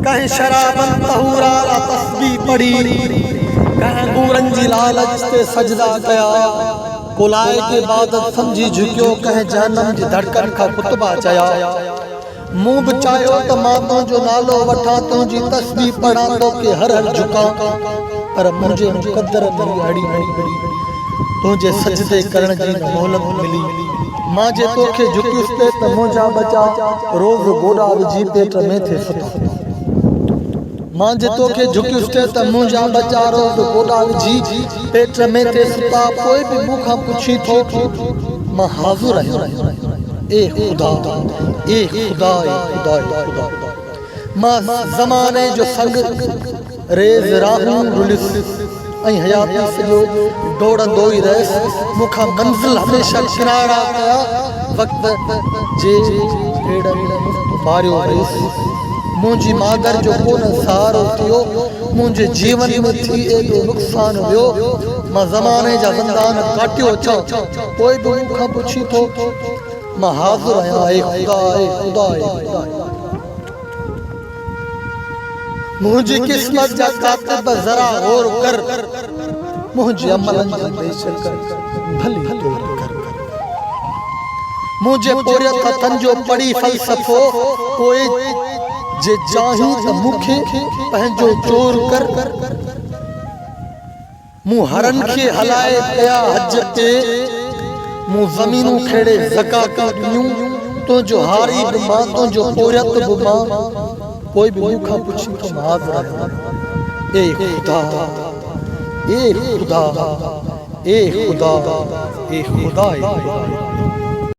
कहीं शराबन तहूरा तस्बीह पढ़ी, कहीं गूरन जी लालच ते सजदा कया, कुलाए के इबादत समझी झुकियो, कहीं जहन्नम जी धड़कन का खुतबा चया। मुंह बचायो त मां तुंहिंजो नालो वठां, तुंहिंजी तस्बीह पढ़ां तोखे हर हर झुकां, पर मुंहिंजे मुक़द्दर में अड़ी अड़ी तुंहिंजे सजदे करण जी मोहलत मिली। मां जे तोखे झुकियुसि ते त मुंहिंजा बचा रोज़ गोॾा विझी पेट में थे सुता। मां जे तोखे झुकियुसि ते त मुंहिंजा बचा रोज़ गोॾा विझी पेट में थे सुता। कोई बि मूंखां पुछी थो मां हाज़िर आहियां, ए खुदा ए खुदा ए खुदा ए खुदा। मां ज़माने जो संग रेज़ राहूं रुलिस ऐं हयाती सॼो दौड़ंदो ई रहियसि। मूंखां मंज़िल हमेशह किनारा कया, वक़्त जे मारियो रहियसि। मुंहिंजी मादर जो कोन सहारो थियो, मुंहिंजे जीवन में थी एॾो नुक़सान वियो। मां ज़माने जा ज़ंदान काटियो अचां, कोई बि मूंखां पुछी थो मां हाज़िर आहियां, ए खुदा ए खुदा ए खुदा। मुंहिंजी क़िस्मत जा कातिब ज़रा गौर कर, मुंहिंजे अमलनि जी बेशक भली तौर कर। मुंहिंजे पोरियत हथनि जो पढ़ी फ़लसफ़ो, पोइ जे चाही त मूंखे पंहिंजो चोर कर। मूं हरनि खे हलाए कया हज ते, मूं ज़मीनूं खेड़े ज़कात ॾिनियूं, तुंहिंजो हारी बि मां तुंहिंजो पोरियत बि मां। कोई भी मूंखां पुछी तो मां हाज़िर आहियां, ए खुदा ए खुदा ए खुदा ए खुदा ए खुदा।